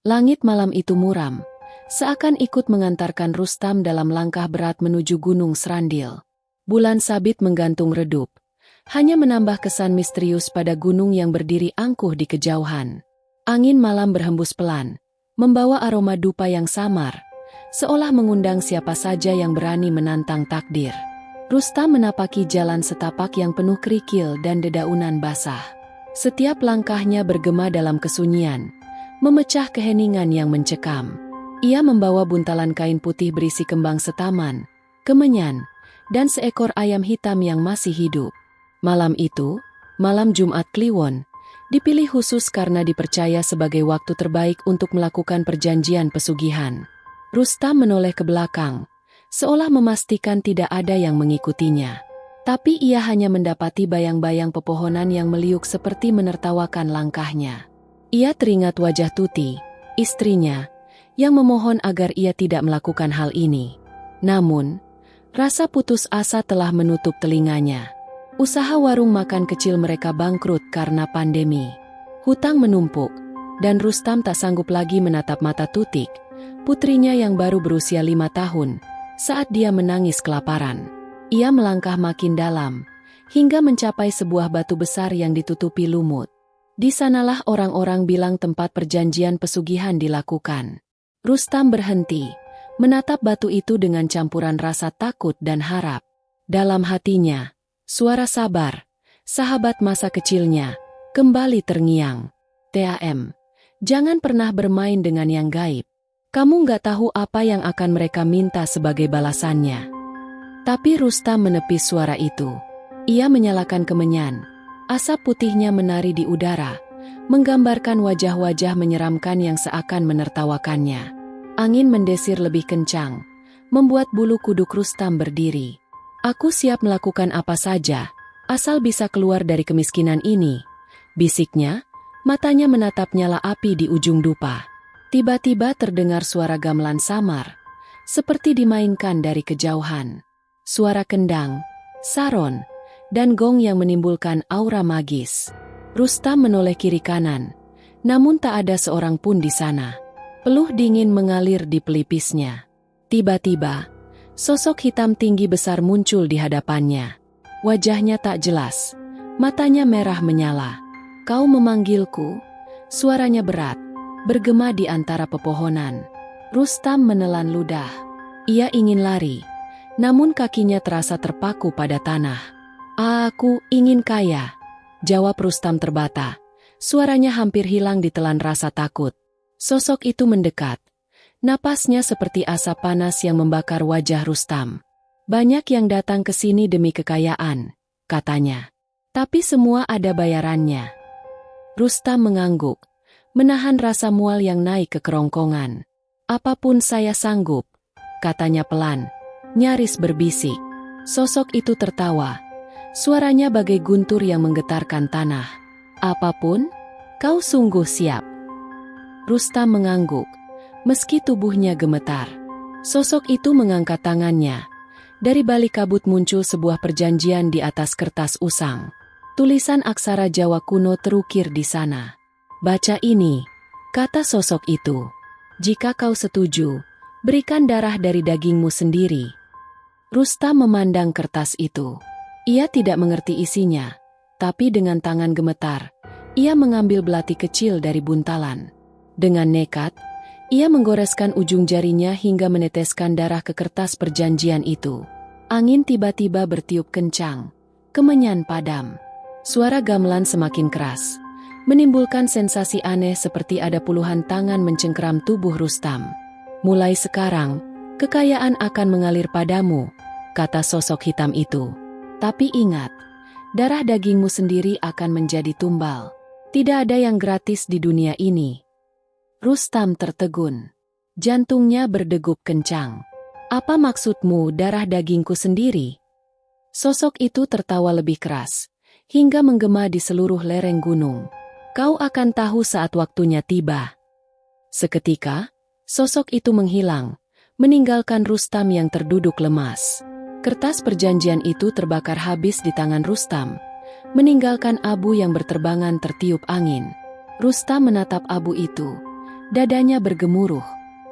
Langit malam itu muram, seakan ikut mengantarkan Rustam dalam langkah berat menuju Gunung Serandil. Bulan sabit menggantung redup, hanya menambah kesan misterius pada gunung yang berdiri angkuh di kejauhan. Angin malam berhembus pelan, membawa aroma dupa yang samar, seolah mengundang siapa saja yang berani menantang takdir. Rustam menapaki jalan setapak yang penuh kerikil dan dedaunan basah. Setiap langkahnya bergema dalam kesunyian, memecah keheningan yang mencekam. Ia membawa buntalan kain putih berisi kembang setaman, kemenyan, dan seekor ayam hitam yang masih hidup. Malam itu, malam Jumat Kliwon, dipilih khusus karena dipercaya sebagai waktu terbaik untuk melakukan perjanjian pesugihan. Rustam menoleh ke belakang, seolah memastikan tidak ada yang mengikutinya. Tapi ia hanya mendapati bayang-bayang pepohonan yang meliuk seperti menertawakan langkahnya. Ia teringat wajah Tuti, istrinya, yang memohon agar ia tidak melakukan hal ini. Namun, rasa putus asa telah menutup telinganya. Usaha warung makan kecil mereka bangkrut karena pandemi. Hutang menumpuk, dan Rustam tak sanggup lagi menatap mata Tutik, putrinya yang baru berusia 5 tahun, saat dia menangis kelaparan. Ia melangkah makin dalam, hingga mencapai sebuah batu besar yang ditutupi lumut. Di sanalah orang-orang bilang tempat perjanjian pesugihan dilakukan. Rustam berhenti, menatap batu itu dengan campuran rasa takut dan harap. Dalam hatinya, suara Sabar, sahabat masa kecilnya, kembali terngiang. "TAM, jangan pernah bermain dengan yang gaib. Kamu nggak tahu apa yang akan mereka minta sebagai balasannya." Tapi Rustam menepis suara itu. Ia menyalakan kemenyan. Asap putihnya menari di udara, menggambarkan wajah-wajah menyeramkan yang seakan menertawakannya. Angin mendesir lebih kencang, membuat bulu kuduk Rustam berdiri. "Aku siap melakukan apa saja, asal bisa keluar dari kemiskinan ini," bisiknya, matanya menatap nyala api di ujung dupa. Tiba-tiba terdengar suara gamelan samar, seperti dimainkan dari kejauhan. Suara kendang, saron, dan gong yang menimbulkan aura magis. Rustam menoleh kiri kanan, namun tak ada seorang pun di sana. Peluh dingin mengalir di pelipisnya. Tiba-tiba, sosok hitam tinggi besar muncul di hadapannya. Wajahnya tak jelas, matanya merah menyala. "Kau memanggilku?" Suaranya berat, bergema di antara pepohonan. Rustam menelan ludah. Ia ingin lari, namun kakinya terasa terpaku pada tanah. "Aku ingin kaya," jawab Rustam terbata. Suaranya hampir hilang ditelan rasa takut. Sosok itu mendekat. Napasnya seperti asap panas yang membakar wajah Rustam. "Banyak yang datang ke sini demi kekayaan," katanya. "Tapi semua ada bayarannya." Rustam mengangguk, menahan rasa mual yang naik ke kerongkongan. "Apapun saya sanggup," katanya pelan, nyaris berbisik. Sosok itu tertawa. Suaranya bagai guntur yang menggetarkan tanah. "Apapun? Kau sungguh siap?" Rustam mengangguk, meski tubuhnya gemetar. Sosok itu mengangkat tangannya. Dari balik kabut muncul sebuah perjanjian di atas kertas usang. Tulisan aksara Jawa kuno terukir di sana. "Baca ini," kata sosok itu. "Jika kau setuju, berikan darah dari dagingmu sendiri." Rustam memandang kertas itu. Ia tidak mengerti isinya, tapi dengan tangan gemetar, ia mengambil belati kecil dari buntalan. Dengan nekat, ia menggoreskan ujung jarinya hingga meneteskan darah ke kertas perjanjian itu. Angin tiba-tiba bertiup kencang, kemenyan padam. Suara gamelan semakin keras, menimbulkan sensasi aneh seperti ada puluhan tangan mencengkeram tubuh Rustam. "Mulai sekarang, kekayaan akan mengalir padamu," kata sosok hitam itu. "Tapi ingat, darah dagingmu sendiri akan menjadi tumbal. Tidak ada yang gratis di dunia ini." Rustam tertegun. Jantungnya berdegup kencang. "Apa maksudmu darah dagingku sendiri?" Sosok itu tertawa lebih keras, hingga menggema di seluruh lereng gunung. "Kau akan tahu saat waktunya tiba." Seketika, sosok itu menghilang, meninggalkan Rustam yang terduduk lemas. Kertas perjanjian itu terbakar habis di tangan Rustam, meninggalkan abu yang berterbangan tertiup angin. Rustam menatap abu itu, Dadanya bergemuruh.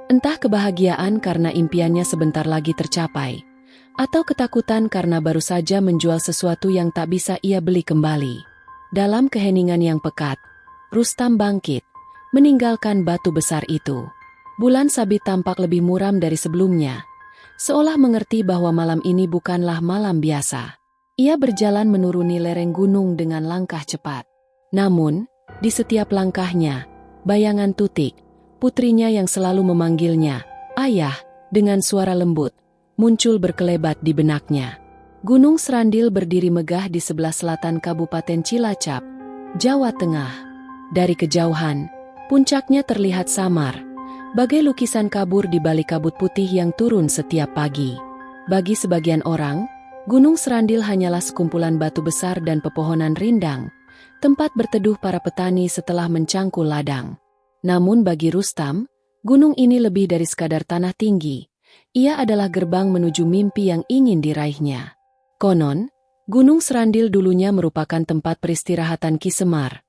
Entah kebahagiaan karena impiannya sebentar lagi tercapai, atau ketakutan karena baru saja menjual sesuatu yang tak bisa ia beli kembali. Dalam keheningan yang pekat, Rustam bangkit, meninggalkan batu besar itu. Bulan sabit tampak lebih muram dari sebelumnya, seolah mengerti bahwa malam ini bukanlah malam biasa. Ia berjalan menuruni lereng gunung dengan langkah cepat. Namun, di setiap langkahnya, bayangan Tutik, putrinya yang selalu memanggilnya, "Ayah," dengan suara lembut, muncul berkelebat di benaknya. Gunung Srandil berdiri megah di sebelah selatan Kabupaten Cilacap, Jawa Tengah. Dari kejauhan, puncaknya terlihat samar, bagai lukisan kabur di balik kabut putih yang turun setiap pagi. Bagi sebagian orang, Gunung Srandil hanyalah sekumpulan batu besar dan pepohonan rindang, tempat berteduh para petani setelah mencangkul ladang. Namun bagi Rustam, gunung ini lebih dari sekadar tanah tinggi. Ia adalah gerbang menuju mimpi yang ingin diraihnya. Konon, Gunung Srandil dulunya merupakan tempat peristirahatan Ki Semar,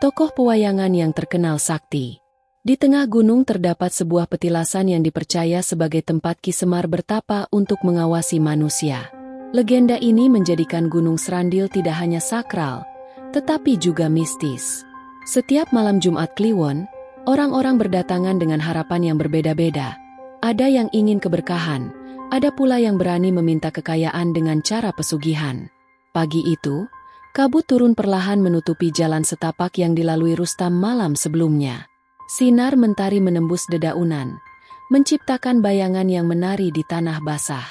tokoh pewayangan yang terkenal sakti. Di tengah gunung terdapat sebuah petilasan yang dipercaya sebagai tempat Ki Semar bertapa untuk mengawasi manusia. Legenda ini menjadikan Gunung Srandil tidak hanya sakral, tetapi juga mistis. Setiap malam Jumat Kliwon, orang-orang berdatangan dengan harapan yang berbeda-beda. Ada yang ingin keberkahan, ada pula yang berani meminta kekayaan dengan cara pesugihan. Pagi itu, kabut turun perlahan menutupi jalan setapak yang dilalui Rustam malam sebelumnya. Sinar mentari menembus dedaunan, menciptakan bayangan yang menari di tanah basah.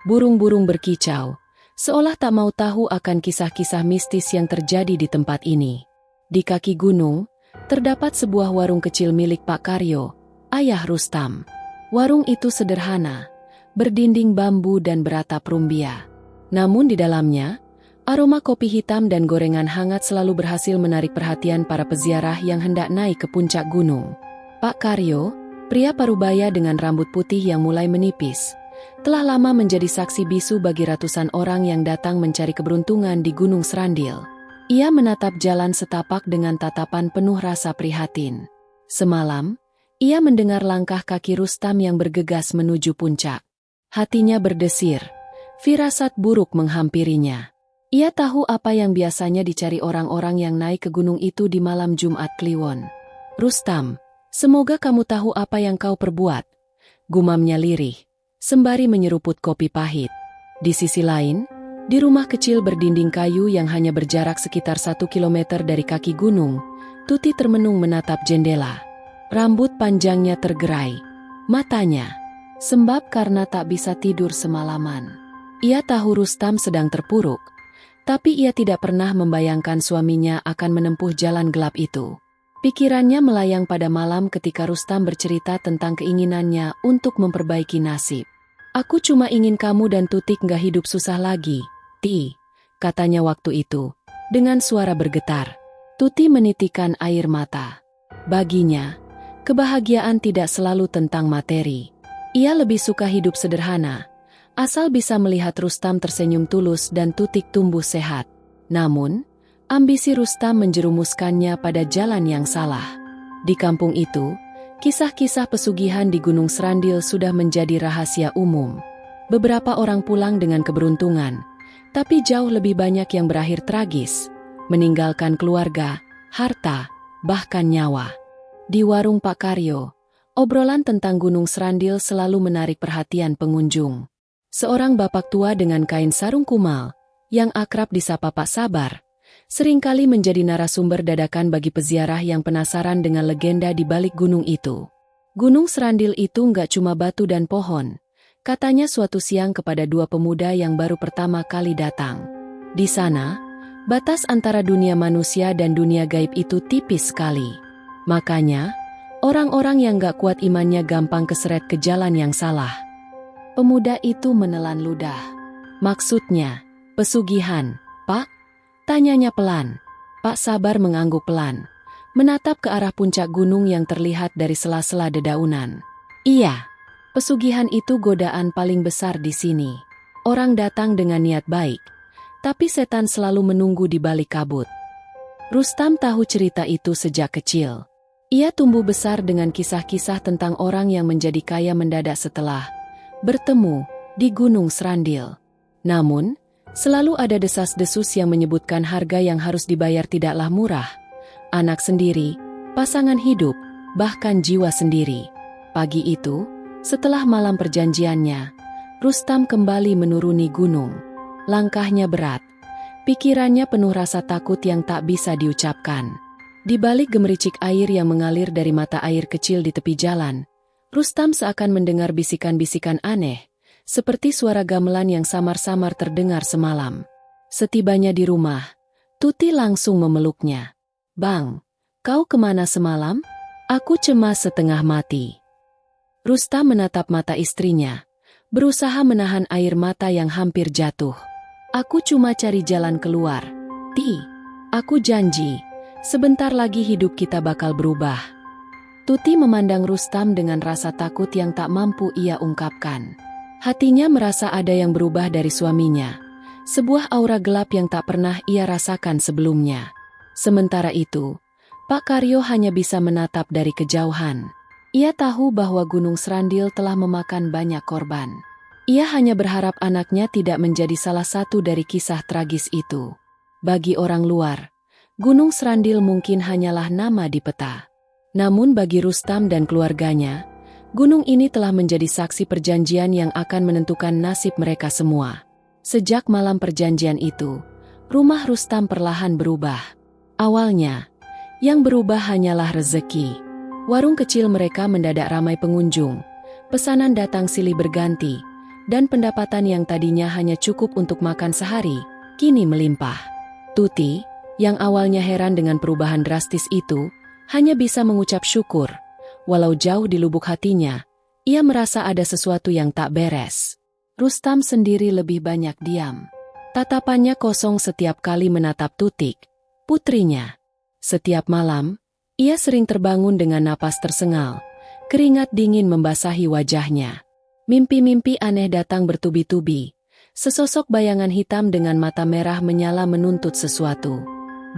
Burung-burung berkicau, seolah tak mau tahu akan kisah-kisah mistis yang terjadi di tempat ini. Di kaki gunung, terdapat sebuah warung kecil milik Pak Karyo, ayah Rustam. Warung itu sederhana, berdinding bambu dan beratap rumbia. Namun di dalamnya, aroma kopi hitam dan gorengan hangat selalu berhasil menarik perhatian para peziarah yang hendak naik ke puncak gunung. Pak Karyo, pria parubaya dengan rambut putih yang mulai menipis, telah lama menjadi saksi bisu bagi ratusan orang yang datang mencari keberuntungan di Gunung Srandil. Ia menatap jalan setapak dengan tatapan penuh rasa prihatin. Semalam, ia mendengar langkah kaki Rustam yang bergegas menuju puncak. Hatinya berdesir, firasat buruk menghampirinya. Ia tahu apa yang biasanya dicari orang-orang yang naik ke gunung itu di malam Jumat Kliwon. "Rustam, semoga kamu tahu apa yang kau perbuat," gumamnya lirih, sembari menyeruput kopi pahit. Di sisi lain, di rumah kecil berdinding kayu yang hanya berjarak sekitar 1 kilometer dari kaki gunung, Tuti termenung menatap jendela. Rambut panjangnya tergerai, matanya sembab karena tak bisa tidur semalaman. Ia tahu Rustam sedang terpuruk, tapi ia tidak pernah membayangkan suaminya akan menempuh jalan gelap itu. Pikirannya melayang pada malam ketika Rustam bercerita tentang keinginannya untuk memperbaiki nasib. "Aku cuma ingin kamu dan Tutik nggak hidup susah lagi, Ti," katanya waktu itu, dengan suara bergetar. Tuti menitikan air mata. Baginya, kebahagiaan tidak selalu tentang materi. Ia lebih suka hidup sederhana, asal bisa melihat Rustam tersenyum tulus dan Tutik tumbuh sehat. Namun, ambisi Rustam menjerumuskannya pada jalan yang salah. Di kampung itu, kisah-kisah pesugihan di Gunung Srandil sudah menjadi rahasia umum. Beberapa orang pulang dengan keberuntungan, tapi jauh lebih banyak yang berakhir tragis, meninggalkan keluarga, harta, bahkan nyawa. Di warung Pak Karyo, obrolan tentang Gunung Srandil selalu menarik perhatian pengunjung. Seorang bapak tua dengan kain sarung kumal, yang akrab disapa Pak Sabar, seringkali menjadi narasumber dadakan bagi peziarah yang penasaran dengan legenda di balik gunung itu. "Gunung Srandil itu nggak cuma batu dan pohon," katanya suatu siang kepada dua pemuda yang baru pertama kali datang. "Di sana, batas antara dunia manusia dan dunia gaib itu tipis sekali. Makanya, orang-orang yang nggak kuat imannya gampang keseret ke jalan yang salah." Pemuda itu menelan ludah. "Maksudnya, pesugihan, Pak?" tanyanya pelan. Pak Sabar mengangguk pelan, menatap ke arah puncak gunung yang terlihat dari sela-sela dedaunan. "Iya, pesugihan itu godaan paling besar di sini. Orang datang dengan niat baik, tapi setan selalu menunggu di balik kabut." Rustam tahu cerita itu sejak kecil. Ia tumbuh besar dengan kisah-kisah tentang orang yang menjadi kaya mendadak setelah bertemu di Gunung Srandil. Namun, selalu ada desas-desus yang menyebutkan harga yang harus dibayar tidaklah murah. Anak sendiri, pasangan hidup, bahkan jiwa sendiri. Pagi itu, setelah malam perjanjiannya, Rustam kembali menuruni gunung. Langkahnya berat, pikirannya penuh rasa takut yang tak bisa diucapkan. Di balik gemericik air yang mengalir dari mata air kecil di tepi jalan, Rustam seakan mendengar bisikan-bisikan aneh, seperti suara gamelan yang samar-samar terdengar semalam. Setibanya di rumah, Tuti langsung memeluknya. "Bang, kau kemana semalam? Aku cemas setengah mati." Rustam menatap mata istrinya, berusaha menahan air mata yang hampir jatuh. "Aku cuma cari jalan keluar, Ti. Aku janji, sebentar lagi hidup kita bakal berubah." Tuti memandang Rustam dengan rasa takut yang tak mampu ia ungkapkan. Hatinya merasa ada yang berubah dari suaminya, sebuah aura gelap yang tak pernah ia rasakan sebelumnya. Sementara itu, Pak Karyo hanya bisa menatap dari kejauhan. Ia tahu bahwa Gunung Srandil telah memakan banyak korban. Ia hanya berharap anaknya tidak menjadi salah satu dari kisah tragis itu. Bagi orang luar, Gunung Srandil mungkin hanyalah nama di peta. Namun bagi Rustam dan keluarganya, gunung ini telah menjadi saksi perjanjian yang akan menentukan nasib mereka semua. Sejak malam perjanjian itu, rumah Rustam perlahan berubah. Awalnya, yang berubah hanyalah rezeki. Warung kecil mereka mendadak ramai pengunjung, pesanan datang silih berganti, dan pendapatan yang tadinya hanya cukup untuk makan sehari, kini melimpah. Tuti, yang awalnya heran dengan perubahan drastis itu, hanya bisa mengucap syukur. Walau jauh di lubuk hatinya, ia merasa ada sesuatu yang tak beres. Rustam sendiri lebih banyak diam. Tatapannya kosong setiap kali menatap Tutik, putrinya. Setiap malam, ia sering terbangun dengan napas tersengal. Keringat dingin membasahi wajahnya. Mimpi-mimpi aneh datang bertubi-tubi. Sesosok bayangan hitam dengan mata merah menyala menuntut sesuatu.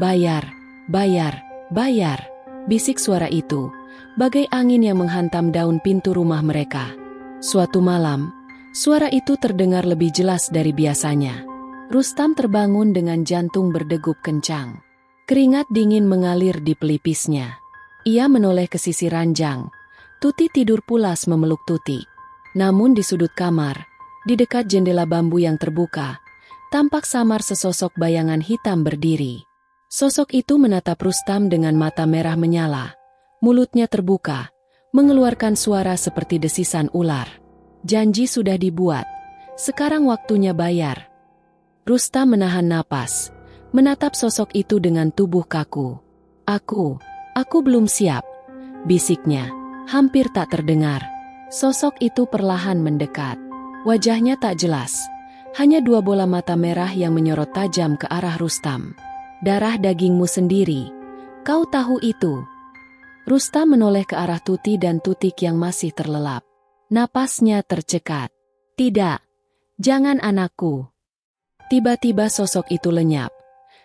"Bayar, bayar, bayar," bisik suara itu, bagai angin yang menghantam daun pintu rumah mereka. Suatu malam, suara itu terdengar lebih jelas dari biasanya. Rustam terbangun dengan jantung berdegup kencang. Keringat dingin mengalir di pelipisnya. Ia menoleh ke sisi ranjang. Tuti tidur pulas memeluk Tuti. Namun di sudut kamar, di dekat jendela bambu yang terbuka, tampak samar sesosok bayangan hitam berdiri. Sosok itu menatap Rustam dengan mata merah menyala. Mulutnya terbuka, mengeluarkan suara seperti desisan ular. "Janji sudah dibuat, sekarang waktunya bayar." Rustam menahan napas, menatap sosok itu dengan tubuh kaku. Aku belum siap," bisiknya, hampir tak terdengar. Sosok itu perlahan mendekat. Wajahnya tak jelas, hanya dua bola mata merah yang menyorot tajam ke arah Rustam. "Darah dagingmu sendiri, kau tahu itu?" Rustam menoleh ke arah Tuti dan Tutik yang masih terlelap. Napasnya tercekat. "Tidak, jangan anakku." Tiba-tiba sosok itu lenyap,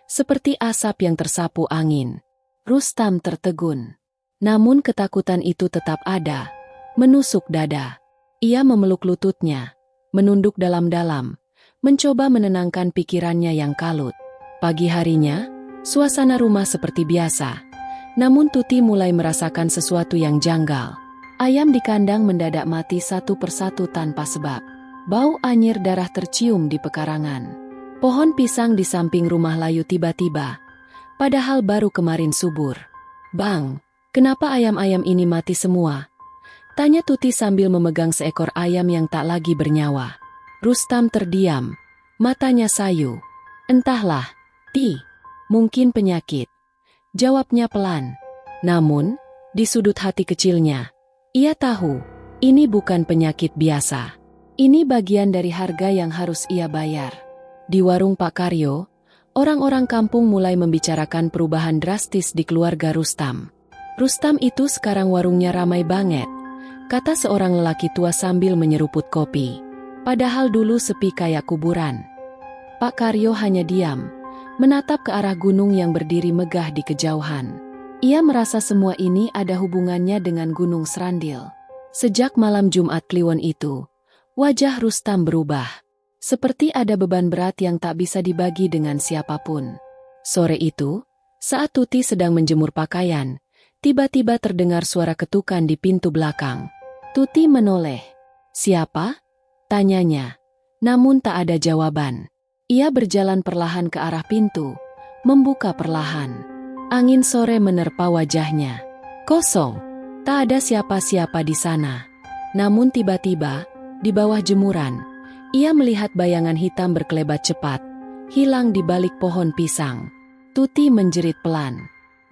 seperti asap yang tersapu angin. Rustam tertegun. Namun ketakutan itu tetap ada, menusuk dada. Ia memeluk lututnya, menunduk dalam-dalam, mencoba menenangkan pikirannya yang kalut. Pagi harinya, suasana rumah seperti biasa. Namun Tuti mulai merasakan sesuatu yang janggal. Ayam di kandang mendadak mati satu persatu tanpa sebab. Bau anyir darah tercium di pekarangan. Pohon pisang di samping rumah layu tiba-tiba, padahal baru kemarin subur. "Bang, kenapa ayam-ayam ini mati semua?" tanya Tuti sambil memegang seekor ayam yang tak lagi bernyawa. Rustam terdiam, matanya sayu. "Entahlah, Ti, mungkin penyakit," jawabnya pelan. Namun, di sudut hati kecilnya, ia tahu, ini bukan penyakit biasa. Ini bagian dari harga yang harus ia bayar. Di warung Pak Karyo, orang-orang kampung mulai membicarakan perubahan drastis di keluarga Rustam. "Rustam itu sekarang warungnya ramai banget," kata seorang lelaki tua sambil menyeruput kopi. "Padahal dulu sepi kayak kuburan." Pak Karyo hanya diam, menatap ke arah gunung yang berdiri megah di kejauhan. Ia merasa semua ini ada hubungannya dengan Gunung Srandil. Sejak malam Jumat Kliwon itu, wajah Rustam berubah. Seperti ada beban berat yang tak bisa dibagi dengan siapapun. Sore itu, saat Tuti sedang menjemur pakaian, tiba-tiba terdengar suara ketukan di pintu belakang. Tuti menoleh. "Siapa?" tanyanya. Namun tak ada jawaban. Ia berjalan perlahan ke arah pintu, membuka perlahan. Angin sore menerpa wajahnya. Kosong. Tak ada siapa-siapa di sana. Namun tiba-tiba, di bawah jemuran, ia melihat bayangan hitam berkelebat cepat, hilang di balik pohon pisang. Tuti menjerit pelan.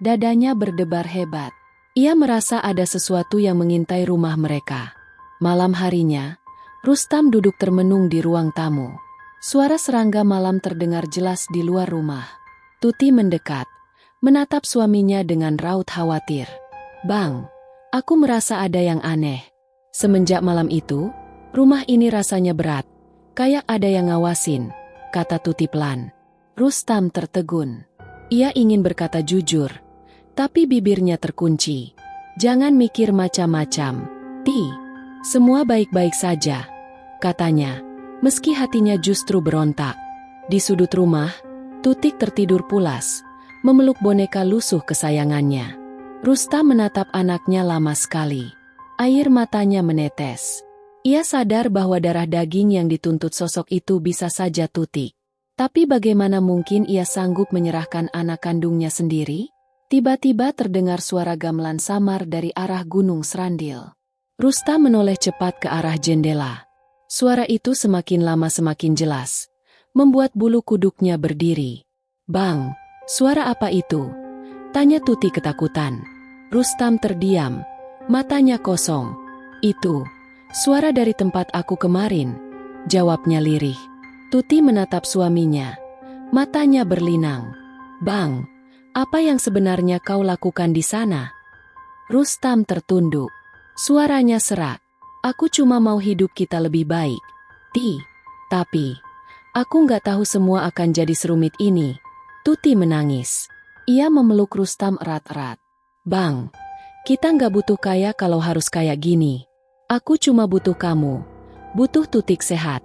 Dadanya berdebar hebat. Ia merasa ada sesuatu yang mengintai rumah mereka. Malam harinya, Rustam duduk termenung di ruang tamu. Suara serangga malam terdengar jelas di luar rumah. Tuti mendekat, menatap suaminya dengan raut khawatir. "Bang, aku merasa ada yang aneh. Semenjak malam itu, rumah ini rasanya berat, kayak ada yang ngawasin," kata Tuti pelan. Rustam tertegun. Ia ingin berkata jujur, tapi bibirnya terkunci. "Jangan mikir macam-macam, Ti. Semua baik-baik saja," katanya, meski hatinya justru berontak. Di sudut rumah, Tutik tertidur pulas, memeluk boneka lusuh kesayangannya. Rustam menatap anaknya lama sekali. Air matanya menetes. Ia sadar bahwa darah daging yang dituntut sosok itu bisa saja Tutik. Tapi bagaimana mungkin ia sanggup menyerahkan anak kandungnya sendiri? Tiba-tiba terdengar suara gamelan samar dari arah Gunung Srandil. Rustam menoleh cepat ke arah jendela. Suara itu semakin lama semakin jelas, membuat bulu kuduknya berdiri. "Bang, suara apa itu?" tanya Tuti ketakutan. Rustam terdiam, matanya kosong. "Itu suara dari tempat aku kemarin," jawabnya lirih. Tuti menatap suaminya, matanya berlinang. "Bang, apa yang sebenarnya kau lakukan di sana?" Rustam tertunduk. Suaranya serak. "Aku cuma mau hidup kita lebih baik, Ti. Tapi, aku nggak tahu semua akan jadi serumit ini." Tuti menangis. Ia memeluk Rustam erat-erat. "Bang, kita nggak butuh kaya kalau harus kayak gini. Aku cuma butuh kamu. Butuh Tutik sehat."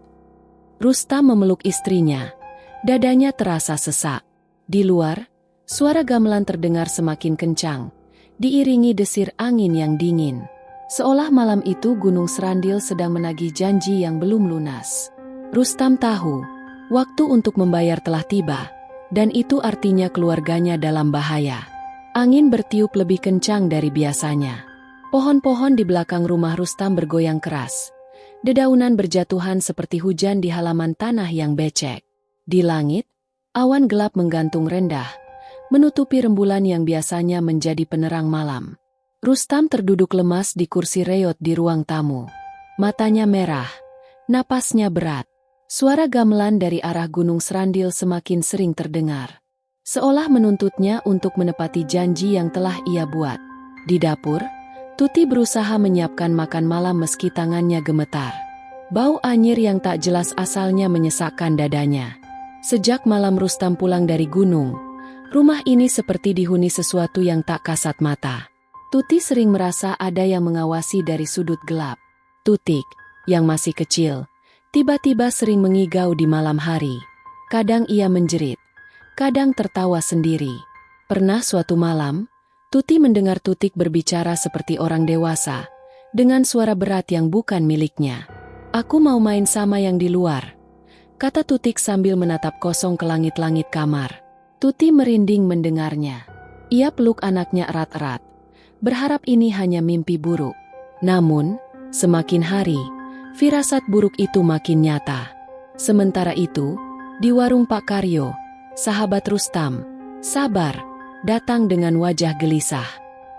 Rustam memeluk istrinya. Dadanya terasa sesak. Di luar, suara gamelan terdengar semakin kencang, diiringi desir angin yang dingin. Seolah malam itu Gunung Srandil sedang menagih janji yang belum lunas. Rustam tahu, waktu untuk membayar telah tiba, dan itu artinya keluarganya dalam bahaya. Angin bertiup lebih kencang dari biasanya. Pohon-pohon di belakang rumah Rustam bergoyang keras. Dedaunan berjatuhan seperti hujan di halaman tanah yang becek. Di langit, awan gelap menggantung rendah, menutupi rembulan yang biasanya menjadi penerang malam. Rustam terduduk lemas di kursi reot di ruang tamu. Matanya merah, napasnya berat. Suara gamelan dari arah Gunung Srandil semakin sering terdengar. Seolah menuntutnya untuk menepati janji yang telah ia buat. Di dapur, Tuti berusaha menyiapkan makan malam meski tangannya gemetar. Bau anyir yang tak jelas asalnya menyesakkan dadanya. Sejak malam Rustam pulang dari gunung, rumah ini seperti dihuni sesuatu yang tak kasat mata. Tuti sering merasa ada yang mengawasi dari sudut gelap. Tutik, yang masih kecil, tiba-tiba sering mengigau di malam hari. Kadang ia menjerit, kadang tertawa sendiri. Pernah suatu malam, Tuti mendengar Tutik berbicara seperti orang dewasa, dengan suara berat yang bukan miliknya. "Aku mau main sama yang di luar," kata Tutik sambil menatap kosong ke langit-langit kamar. Tuti merinding mendengarnya. Ia peluk anaknya erat-erat, berharap ini hanya mimpi buruk. Namun, semakin hari, firasat buruk itu makin nyata. Sementara itu, di warung Pak Karyo, sahabat Rustam, Sabar, datang dengan wajah gelisah.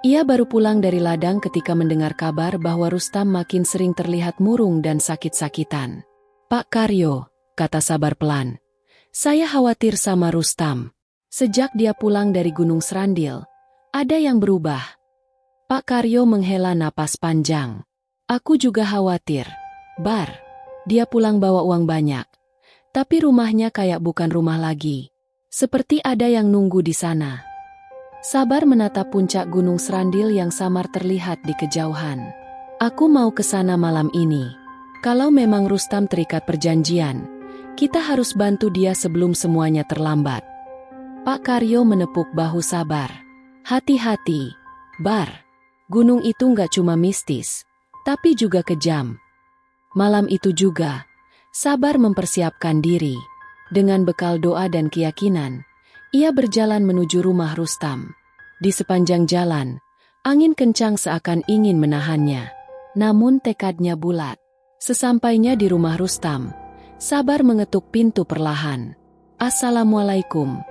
Ia baru pulang dari ladang ketika mendengar kabar bahwa Rustam makin sering terlihat murung dan sakit-sakitan. "Pak Karyo," kata Sabar pelan, "saya khawatir sama Rustam. Sejak dia pulang dari Gunung Srandil, ada yang berubah." Pak Karyo menghela napas panjang. "Aku juga khawatir, Bar. Dia pulang bawa uang banyak. Tapi rumahnya kayak bukan rumah lagi. Seperti ada yang nunggu di sana." Sabar menatap puncak Gunung Srandil yang samar terlihat di kejauhan. Aku mau ke sana malam ini. Kalau memang Rustam terikat perjanjian, kita harus bantu dia sebelum semuanya terlambat. Pak Karyo menepuk bahu Sabar. Hati-hati, Bar. Gunung itu nggak cuma mistis, tapi juga kejam. Malam itu juga, Sabar mempersiapkan diri. Dengan bekal doa dan keyakinan, ia berjalan menuju rumah Rustam. Di sepanjang jalan, angin kencang seakan ingin menahannya. Namun tekadnya bulat. Sesampainya di rumah Rustam, Sabar mengetuk pintu perlahan. "Assalamualaikum."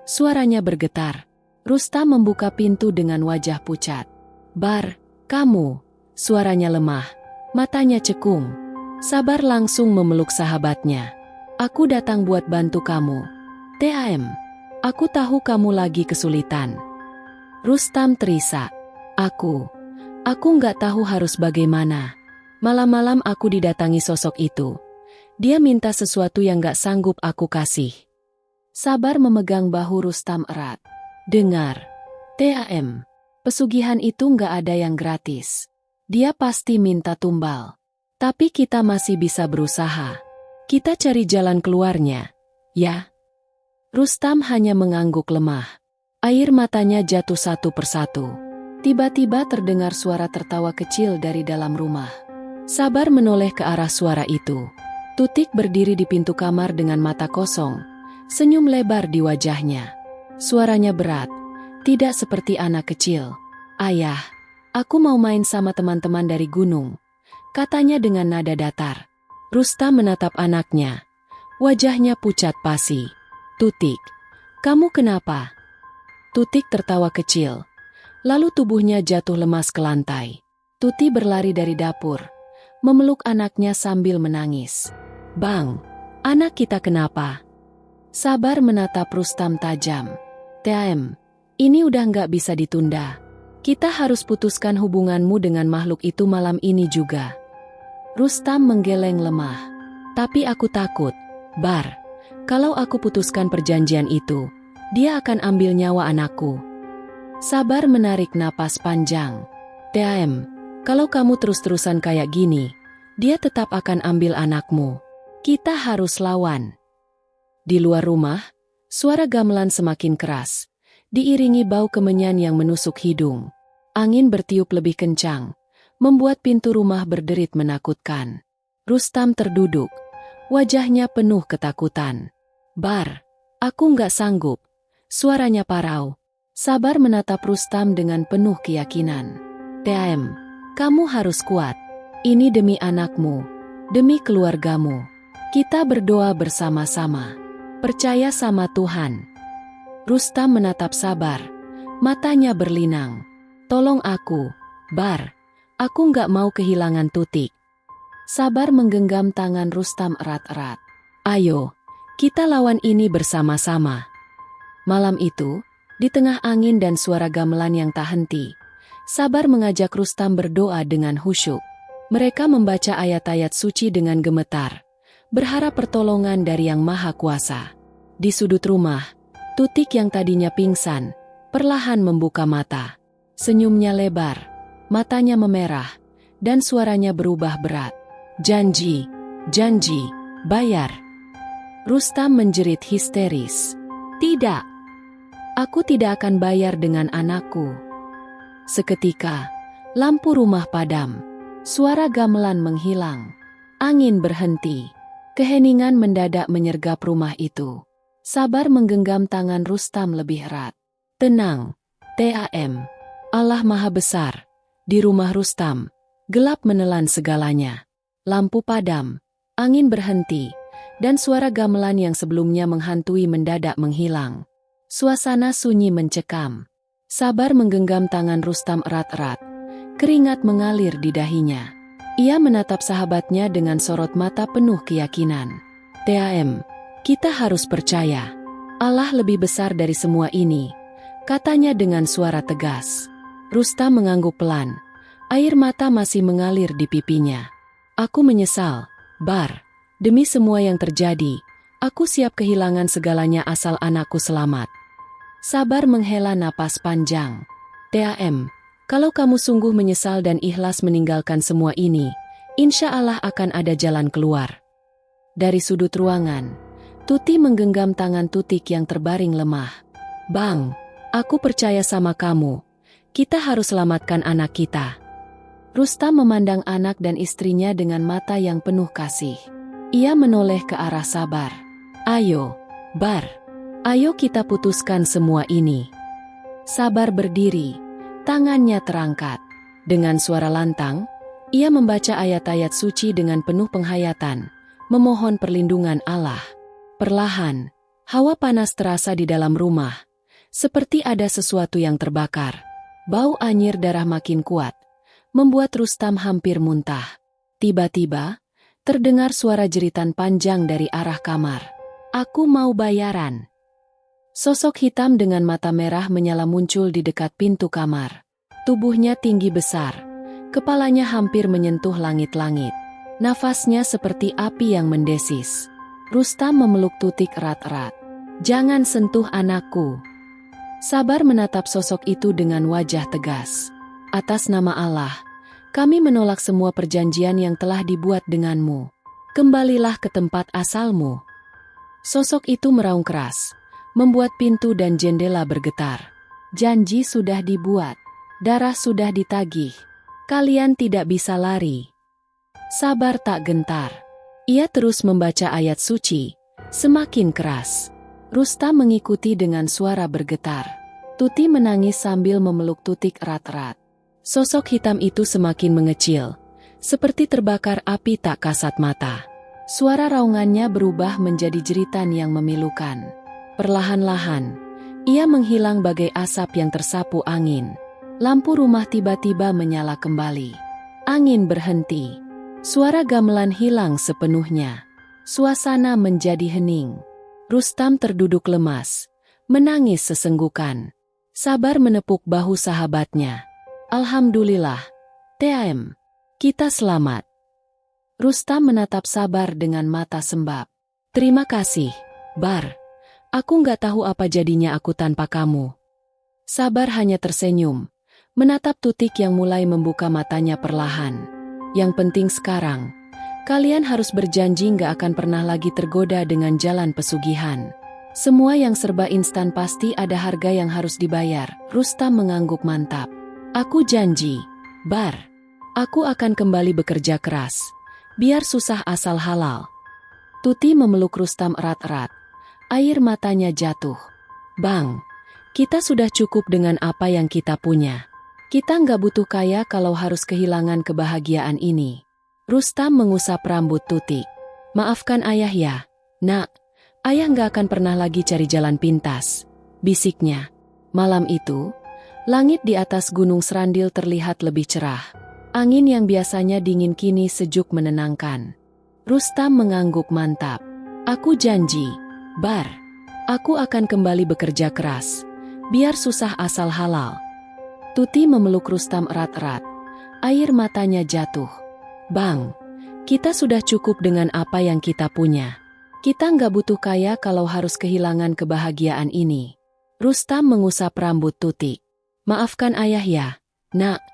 Suaranya bergetar. Rustam membuka pintu dengan wajah pucat. "Bar, kamu?" Suaranya lemah, matanya cekung. Sabar langsung memeluk sahabatnya. "Aku datang buat bantu kamu. TAM. Aku tahu kamu lagi kesulitan." Rustam terisak. Aku nggak tahu harus bagaimana. Malam-malam aku didatangi sosok itu. Dia minta sesuatu yang nggak sanggup aku kasih." Sabar memegang bahu Rustam erat. "Dengar, TAM. Pesugihan itu nggak ada yang gratis. Dia pasti minta tumbal. Tapi kita masih bisa berusaha. Kita cari jalan keluarnya, ya?" Rustam hanya mengangguk lemah. Air matanya jatuh satu persatu. Tiba-tiba terdengar suara tertawa kecil dari dalam rumah. Sabar menoleh ke arah suara itu. Tutik berdiri di pintu kamar dengan mata kosong, senyum lebar di wajahnya. Suaranya berat, tidak seperti anak kecil. "Ayah, aku mau main sama teman-teman dari gunung," katanya dengan nada datar. Rustam menatap anaknya. Wajahnya pucat pasi. "Tutik, kamu kenapa?" Tutik tertawa kecil. Lalu tubuhnya jatuh lemas ke lantai. Tuti berlari dari dapur, memeluk anaknya sambil menangis. "Bang, anak kita kenapa?" Sabar menatap Rustam tajam. "TAM, ini udah nggak bisa ditunda. Kita harus putuskan hubunganmu dengan makhluk itu malam ini juga." Rustam menggeleng lemah. "Tapi aku takut, Bar. Kalau aku putuskan perjanjian itu, dia akan ambil nyawa anakku." Sabar menarik napas panjang. "TAM, kalau kamu terus-terusan kayak gini, dia tetap akan ambil anakmu. Kita harus lawan." Di luar rumah, suara gamelan semakin keras, diiringi bau kemenyan yang menusuk hidung. Angin bertiup lebih kencang, membuat pintu rumah berderit menakutkan. Rustam terduduk, wajahnya penuh ketakutan. "Bar, aku nggak sanggup." Suaranya parau. Sabar menatap Rustam dengan penuh keyakinan. "TAM, kamu harus kuat. Ini demi anakmu, demi keluargamu. Kita berdoa bersama-sama. Percaya sama Tuhan." Rustam menatap Sabar, matanya berlinang. "Tolong aku, Bar. Aku nggak mau kehilangan Tutik." Sabar menggenggam tangan Rustam erat-erat. "Ayo, kita lawan ini bersama-sama." Malam itu, di tengah angin dan suara gamelan yang tak henti, Sabar mengajak Rustam berdoa dengan khusyuk. Mereka membaca ayat-ayat suci dengan gemetar, berharap pertolongan dari Yang Maha Kuasa. Di sudut rumah, Tutik yang tadinya pingsan, perlahan membuka mata. Senyumnya lebar, matanya memerah, dan suaranya berubah berat. "Janji, janji, bayar." Rustam menjerit histeris. "Tidak. Aku tidak akan bayar dengan anakku." Seketika, lampu rumah padam. Suara gamelan menghilang. Angin berhenti. Keheningan mendadak menyergap rumah itu. Sabar menggenggam tangan Rustam lebih erat. "Tenang, TAM. Allah Maha Besar." Di rumah Rustam, gelap menelan segalanya. Lampu padam, angin berhenti, dan suara gamelan yang sebelumnya menghantui mendadak menghilang. Suasana sunyi mencekam. Sabar menggenggam tangan Rustam erat-erat. Keringat mengalir di dahinya. Ia menatap sahabatnya dengan sorot mata penuh keyakinan. "TAM, kita harus percaya. Allah lebih besar dari semua ini," katanya dengan suara tegas. Rustam mengangguk pelan. Air mata masih mengalir di pipinya. "Aku menyesal, Bar. Demi semua yang terjadi, aku siap kehilangan segalanya asal anakku selamat." Sabar menghela napas panjang. TAM, kalau kamu sungguh menyesal dan ikhlas meninggalkan semua ini, insya Allah akan ada jalan keluar. Dari sudut ruangan, Tuti menggenggam tangan Tutik yang terbaring lemah. Bang, aku percaya sama kamu. Kita harus selamatkan anak kita. Rustam memandang anak dan istrinya dengan mata yang penuh kasih. Ia menoleh ke arah Sabar. Ayo, Bar. Ayo kita putuskan semua ini. Sabar berdiri, tangannya terangkat. Dengan suara lantang, ia membaca ayat-ayat suci dengan penuh penghayatan, memohon perlindungan Allah. Perlahan, hawa panas terasa di dalam rumah, seperti ada sesuatu yang terbakar. Bau anyir darah makin kuat, membuat Rustam hampir muntah. Tiba-tiba, terdengar suara jeritan panjang dari arah kamar. Aku mau bayaran. Sosok hitam dengan mata merah menyala muncul di dekat pintu kamar. Tubuhnya tinggi besar, kepalanya hampir menyentuh langit-langit. Nafasnya seperti api yang mendesis. Rustam memeluk Tutik erat-erat. Jangan sentuh anakku. Sabar menatap sosok itu dengan wajah tegas. Atas nama Allah, kami menolak semua perjanjian yang telah dibuat denganmu. Kembalilah ke tempat asalmu. Sosok itu meraung keras, membuat pintu dan jendela bergetar. Janji sudah dibuat, darah sudah ditagih. Kalian tidak bisa lari. Sabar tak gentar. Ia terus membaca ayat suci, semakin keras. Rustam mengikuti dengan suara bergetar. Tuti menangis sambil memeluk Tutik erat-erat. Sosok hitam itu semakin mengecil, seperti terbakar api tak kasat mata. Suara raungannya berubah menjadi jeritan yang memilukan. Perlahan-lahan, ia menghilang bagai asap yang tersapu angin. Lampu rumah tiba-tiba menyala kembali. Angin berhenti. Suara gamelan hilang sepenuhnya. Suasana menjadi hening. Rustam terduduk lemas, menangis sesenggukan. Sabar menepuk bahu sahabatnya. Alhamdulillah, TAM, kita selamat. Rustam menatap Sabar dengan mata sembab. Terima kasih, Bar. Aku nggak tahu apa jadinya aku tanpa kamu. Sabar hanya tersenyum, menatap Tutik yang mulai membuka matanya perlahan. Yang penting sekarang, kalian harus berjanji nggak akan pernah lagi tergoda dengan jalan pesugihan. Semua yang serba instan pasti ada harga yang harus dibayar. Rustam mengangguk mantap. Aku janji, Bar. Aku akan kembali bekerja keras. Biar susah asal halal. Tuti memeluk Rustam erat-erat. Air matanya jatuh. Bang, kita sudah cukup dengan apa yang kita punya. Kita nggak butuh kaya kalau harus kehilangan kebahagiaan ini. Rustam mengusap rambut Tutik. Maafkan ayah ya, nak. Ayah nggak akan pernah lagi cari jalan pintas, bisiknya. Malam itu, langit di atas Gunung Srandil terlihat lebih cerah. Angin yang biasanya dingin kini sejuk menenangkan. Rustam mengangguk mantap. Aku janji, Bar. Aku akan kembali bekerja keras. Biar susah asal halal. Tuti memeluk Rustam erat-erat. Air matanya jatuh. Bang, kita sudah cukup dengan apa yang kita punya. Kita nggak butuh kaya kalau harus kehilangan kebahagiaan ini. Rustam mengusap rambut Tutik. Maafkan ayah ya, nak.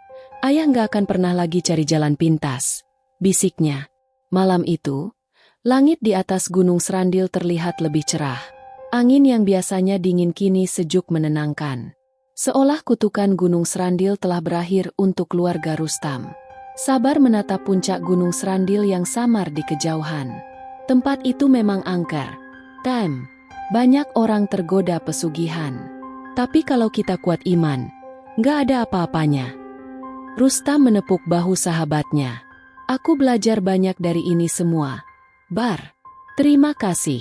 Ayah nggak akan pernah lagi cari jalan pintas, bisiknya. Malam itu, langit di atas Gunung Srandil terlihat lebih cerah. Angin yang biasanya dingin kini sejuk menenangkan. Seolah kutukan Gunung Srandil telah berakhir untuk keluarga Rustam. Sabar menatap puncak Gunung Srandil yang samar di kejauhan. Tempat itu memang angker. TAM, banyak orang tergoda pesugihan. Tapi kalau kita kuat iman, nggak ada apa-apanya. Rustam menepuk bahu sahabatnya. Aku belajar banyak dari ini semua. Bar, terima kasih.